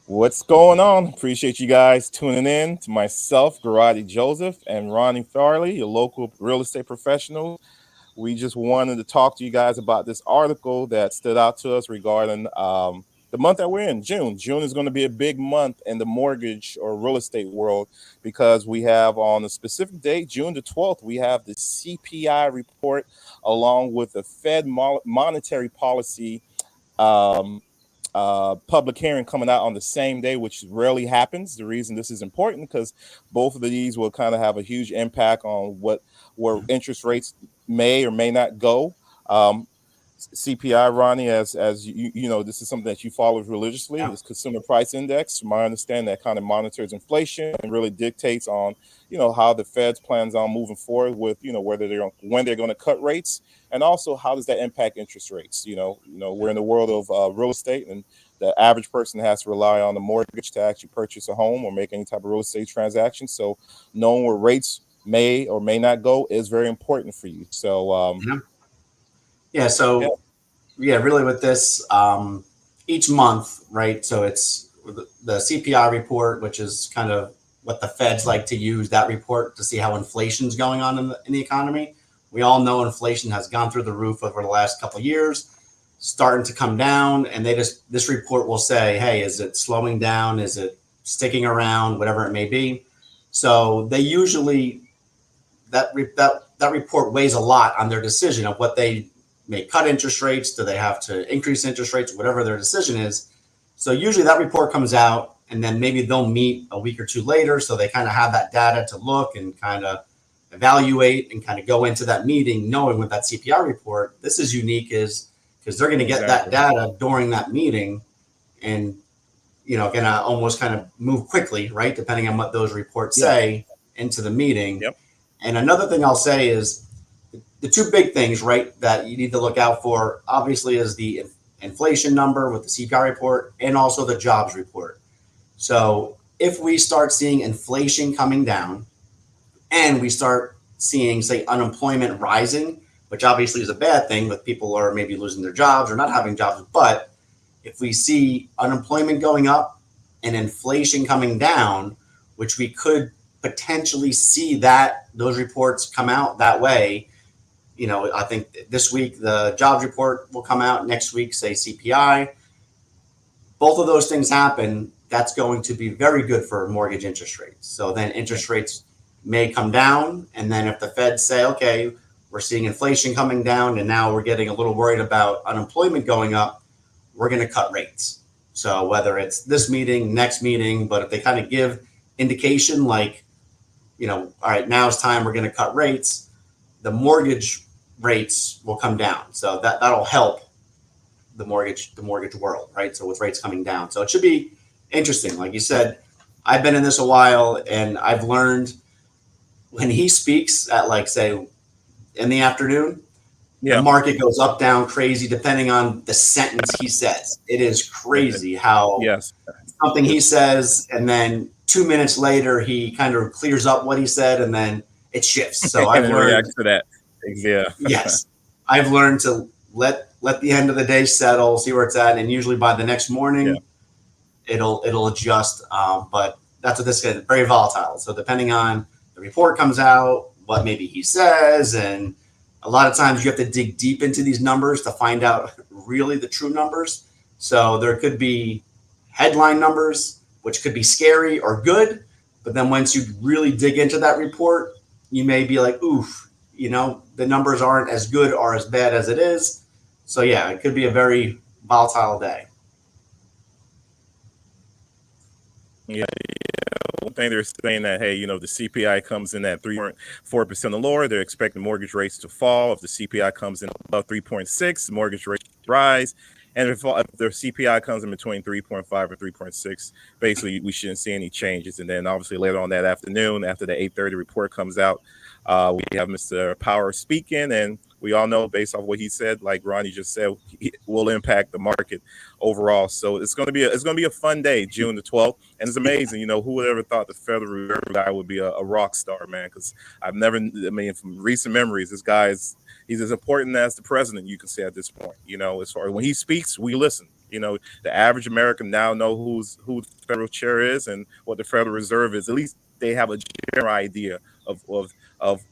What's going on? Appreciate you guys tuning in to myself, Garati Joseph, and Ronnie Farley, your local real estate professionals. We just wanted to talk to you guys about this article that stood out to us regarding the month that we're in, June. June is going to be a big month in the mortgage or real estate world because we have on a specific date, June the 12th, we have the CPI report along with the Fed monetary policy um, public hearing coming out on the same day, which rarely happens. The reason this is important because both of these will kind of have a huge impact on where interest rates may or may not go. Um, CPI, Ronnie, as you know, this is something that you follow religiously. Yeah. This consumer price index, from my understanding, that kind of monitors inflation and really dictates on how the Fed's plans on moving forward with whether when they're going to cut rates, and also how does that impact interest rates. We're in the world of real estate, and the average person has to rely on the mortgage to actually purchase a home or make any type of real estate transaction. So knowing where rates may or may not go is very important for you. So Yeah. Yeah. yeah, So, yeah, really with this, each month, right? So it's the CPI report, which is kind of what the Feds like to use that report to see how inflation's going on in the economy. We all know inflation has gone through the roof over the last couple of years, starting to come down. And this report will say, hey, is it slowing down? Is it sticking around? Whatever it may be. So they usually, that report weighs a lot on their decision of what they may cut interest rates. Do they have to increase interest rates? Whatever their decision is. So usually that report comes out, and then maybe they'll meet a week or two later. So they kind of have that data to look and kind of evaluate and kind of go into that meeting knowing with that CPI report, this is unique is because they're going to get that exactly. data during that meeting and, going to almost kind of move quickly, right? Depending on what those reports Yeah. say into the meeting. Yep. And another thing I'll say is the two big things, right, that you need to look out for, obviously, is the inflation number with the CPI report and also the jobs report. So if we start seeing inflation coming down and we start seeing, say, unemployment rising, which obviously is a bad thing with people are maybe losing their jobs or not having jobs, but if we see unemployment going up and inflation coming down, which we could potentially see that those reports come out that way. I think this week the jobs report will come out, next week, say CPI. Both of those things happen. That's going to be very good for mortgage interest rates. So then interest rates may come down. And then if the Fed say, okay, we're seeing inflation coming down and now we're getting a little worried about unemployment going up, we're going to cut rates. So whether it's this meeting, next meeting, but if they kind of give indication like, all right, now it's time, we're going to cut rates, the mortgage rates will come down. So that'll help the mortgage world, right? So with rates coming down. So it should be interesting. Like you said, I've been in this a while and I've learned when he speaks at, like, say, in the afternoon, the Yeah. market goes up, down, crazy, depending on the sentence he says. It is crazy how Yes. something he says, and then 2 minutes later, he kind of clears up what he said, and then it shifts. So And I've then learned, react to that. Yeah. yes, I've learned to let the end of the day settle, see where it's at, and usually by the next Yeah. morning, it'll adjust. But that's what this is, very volatile. So depending on the report comes out, what maybe he says, and a lot of times you have to dig deep into these numbers to find out really the true numbers. So there could be headline numbers, which could be scary or good. But then once you really dig into that report, you may be like, oof, the numbers aren't as good or as bad as it is. So yeah, it could be a very volatile day. Yeah. One thing they're saying that, hey, the CPI comes in at 3.4% or lower, they're expecting mortgage rates to fall. If the CPI comes in above 3.6, mortgage rates rise. And if the CPI comes in between 3.5 or 3.6, basically we shouldn't see any changes. And then obviously later on that afternoon, after the 8:30 report comes out, we have Mr. Power speaking, and we all know based off what he said, like Ronnie just said, will impact the market overall. So it's going to be a fun day, June the 12th, and it's amazing. Who would ever thought the Federal Reserve guy would be a rock star, man? Because from recent memories, this guy he's as important as the president, you can say at this point. As far as when he speaks, we listen. The average American now know who the federal chair is and what the Federal Reserve is. At least they have a general idea of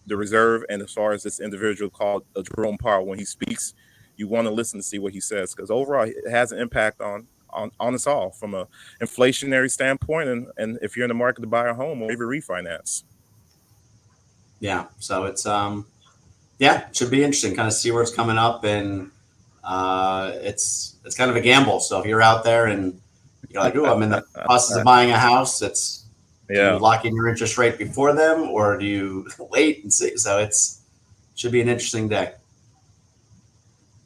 the reserve. And as far as this individual called Jerome Powell, when he speaks, you want to listen to see what he says, because overall it has an impact on us all from a inflationary standpoint, and if you're in the market to buy a home or even refinance. Yeah. So it's yeah, it should be interesting, kind of see where it's coming up, and it's kind of a gamble. So if you're out there and you're like, oh, I'm in the process of buying a house, it's do you Yeah, lock in your interest rate before them, or do you wait and see? So it's should be an interesting day.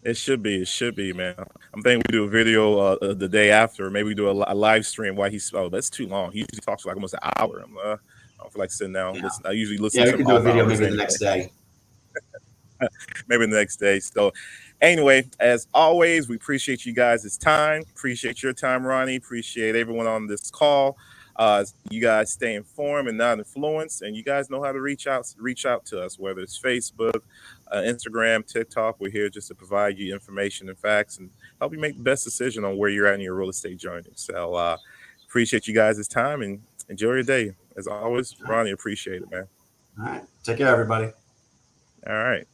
it should be. It should be, man. I'm thinking we do a video the day after. Maybe we do a live stream while he's. Oh, that's too long. He usually talks for like almost an hour. I don't feel like sitting down. Yeah. Listen, I usually listen Yeah, we to him could do a off video hours maybe the anyway. next day. Maybe the next day. So, anyway, as always, we appreciate you guys' time. Appreciate your time, Ronnie. Appreciate everyone on this call. You guys stay informed and not influenced, and you guys know how to reach out to us, whether it's Facebook, Instagram, TikTok. We're here just to provide you information and facts and help you make the best decision on where you're at in your real estate journey. So, appreciate you guys' time and enjoy your day. As always, All right. Ronnie, appreciate it, man. All right. Take care, everybody. All right.